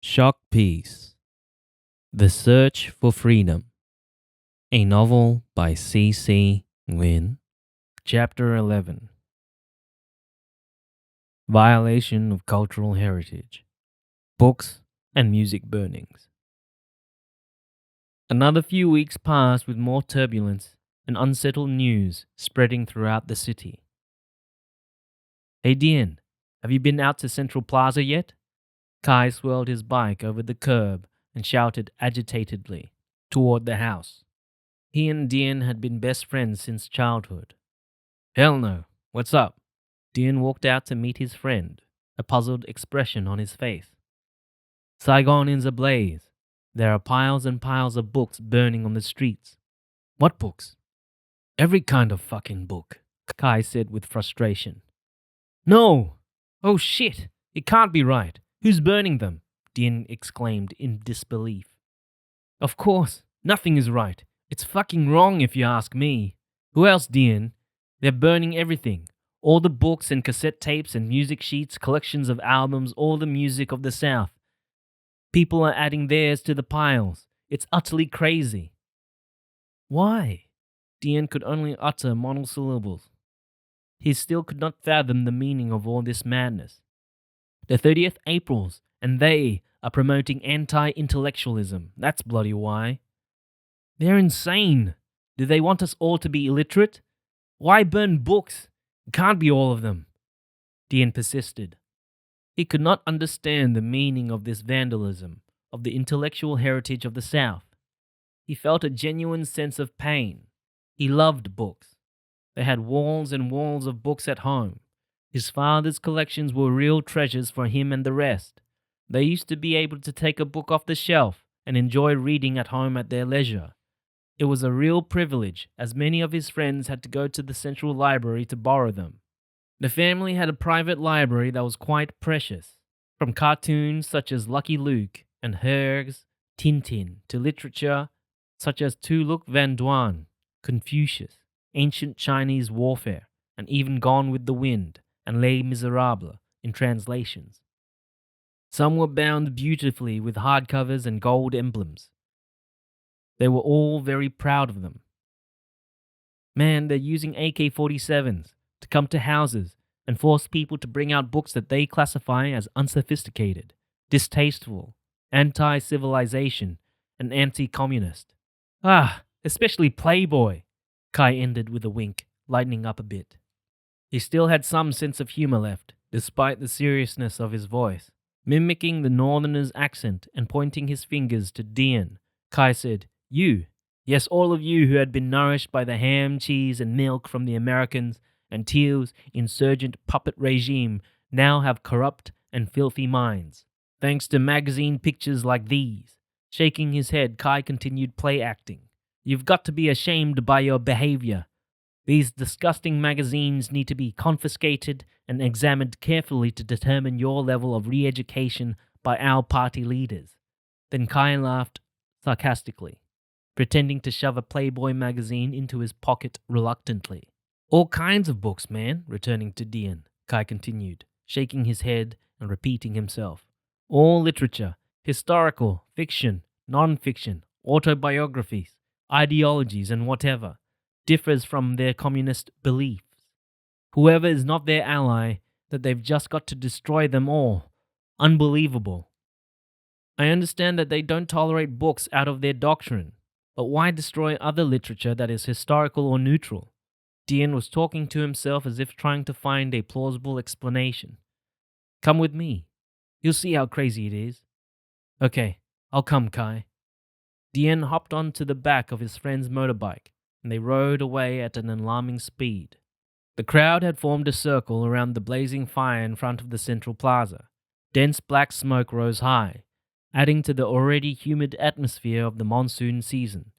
Shock Piece: The Search for Freedom. A novel by C. Nguyen. Chapter 11: Violation of Cultural Heritage. Books and Music Burnings. Another few weeks passed with more turbulence and unsettled news spreading throughout the city. "Hey Dien, have you been out to Central Plaza yet?" Kai swirled his bike over the curb and shouted agitatedly toward the house. He and Dien had been best friends since childhood. "Hell no. What's up?" Dien walked out to meet his friend, a puzzled expression on his face. "Saigon is ablaze. There are piles and piles of books burning on the streets." "What books?" "Every kind of fucking book," Kai said with frustration. "No! Oh shit! It can't be right. Who's burning them?" Dien exclaimed in disbelief. "Of course, nothing is right. It's fucking wrong if you ask me. Who else, Dien? They're burning everything. All the books and cassette tapes and music sheets, collections of albums, all the music of the South. People are adding theirs to the piles. It's utterly crazy." "Why?" Dien could only utter monosyllables. He still could not fathom the meaning of all this madness. The 30th Aprils, and they are promoting anti-intellectualism. That's bloody why. "They're insane. Do they want us all to be illiterate? Why burn books? It can't be all of them." Dien persisted. He could not understand the meaning of this vandalism of the intellectual heritage of the South. He felt a genuine sense of pain. He loved books. They had walls and walls of books at home. His father's collections were real treasures for him and the rest. They used to be able to take a book off the shelf and enjoy reading at home at their leisure. It was a real privilege, as many of his friends had to go to the central library to borrow them. The family had a private library that was quite precious, from cartoons such as Lucky Luke and Herg's Tintin to literature such as Tu Luk Van Duan, Confucius, Ancient Chinese Warfare, and even Gone with the Wind and Les Miserables in translations. Some were bound beautifully with hardcovers and gold emblems. They were all very proud of them. Man, they're using AK-47s to come to houses and force people to bring out books that they classify as unsophisticated, distasteful, anti-civilization, and anti-communist. Especially Playboy, Kai ended with a wink, lightening up a bit. He still had some sense of humor left, despite the seriousness of his voice. Mimicking the northerner's accent and pointing his fingers to Dien, Kai said, "You, yes, all of you who had been nourished by the ham, cheese, and milk from the Americans and Thiel's insurgent puppet regime now have corrupt and filthy minds, thanks to magazine pictures like these." Shaking his head, Kai continued play acting. "You've got to be ashamed by your behavior. These disgusting magazines need to be confiscated and examined carefully to determine your level of re-education by our party leaders." Then Kai laughed sarcastically, pretending to shove a Playboy magazine into his pocket reluctantly. "All kinds of books, man," returning to Dien, Kai continued, shaking his head and repeating himself. "All literature, historical, fiction, non-fiction, autobiographies, ideologies, and whatever differs from their communist beliefs. Whoever is not their ally, that they've just got to destroy them all. Unbelievable. I understand that they don't tolerate books out of their doctrine, but why destroy other literature that is historical or neutral?" Dien was talking to himself as if trying to find a plausible explanation. "Come with me. You'll see how crazy it is." "Okay, I'll come, Kai." Dien hopped onto the back of his friend's motorbike, and they rode away at an alarming speed. The crowd had formed a circle around the blazing fire in front of the central plaza. Dense black smoke rose high, adding to the already humid atmosphere of the monsoon season.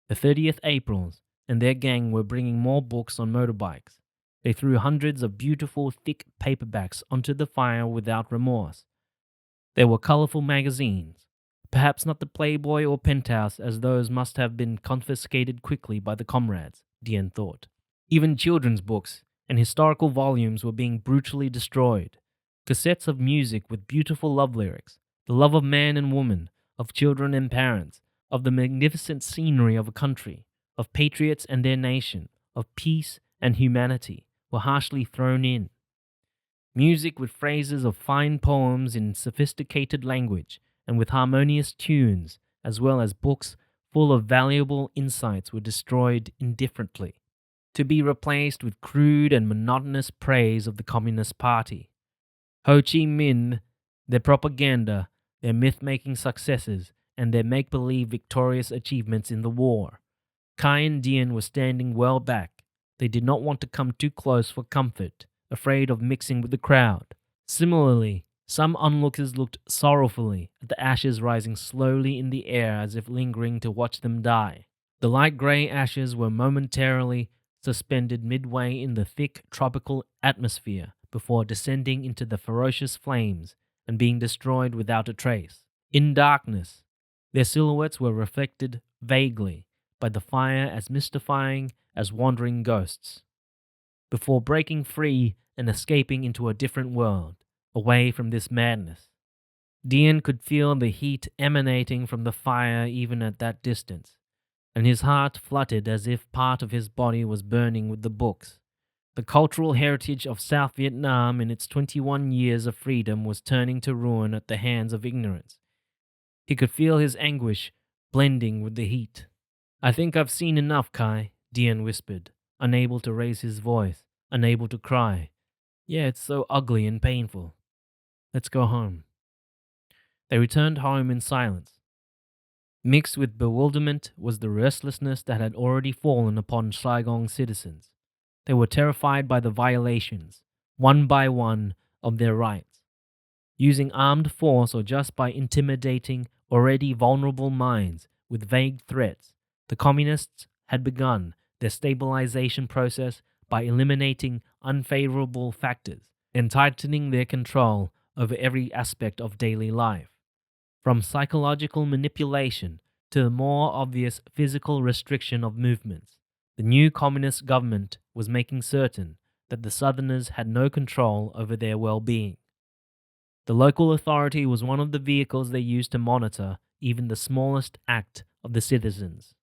The 30th Aprils and their gang were bringing more books on motorbikes. They threw hundreds of beautiful, thick paperbacks onto the fire without remorse. There were colorful magazines, perhaps not the Playboy or Penthouse, as those must have been confiscated quickly by the comrades, Dien thought. Even children's books and historical volumes were being brutally destroyed. Cassettes of music with beautiful love lyrics, The love of man and woman, of children and parents, of the magnificent scenery of a country, of patriots and their nation, of peace and humanity were harshly thrown in. Music with phrases of fine poems in sophisticated language and with harmonious tunes, as well as books full of valuable insights, were destroyed indifferently, to be replaced with crude and monotonous praise of the Communist Party. Ho Chi Minh, their propaganda, their myth-making successes, and their make-believe victorious achievements in the war. Kai and Dien were standing well back. They did not want to come too close for comfort, afraid of mixing with the crowd. Similarly, some onlookers looked sorrowfully at the ashes rising slowly in the air as if lingering to watch them die. The light grey ashes were momentarily suspended midway in the thick tropical atmosphere before descending into the ferocious flames and being destroyed without a trace. In darkness, their silhouettes were reflected vaguely by the fire as mystifying as wandering ghosts, before breaking free and escaping into a different world, away from this madness. Dien could feel the heat emanating from the fire even at that distance, and his heart fluttered as if part of his body was burning with the books. The cultural heritage of South Vietnam in its 21 years of freedom was turning to ruin at the hands of ignorance. He could feel his anguish blending with the heat. "I think I've seen enough, Kai," Dien whispered, unable to raise his voice, unable to cry. "Yeah, it's so ugly and painful. Let's go home." They returned home in silence. Mixed with bewilderment was the restlessness that had already fallen upon Saigon citizens. They were terrified by the violations, one by one, of their rights. Using armed force or just by intimidating already vulnerable minds with vague threats, the communists had begun their stabilization process by eliminating unfavorable factors and tightening their control over every aspect of daily life. From psychological manipulation to the more obvious physical restriction of movements, the new communist government was making certain that the Southerners had no control over their well-being. The local authority was one of the vehicles they used to monitor even the smallest act of the citizens.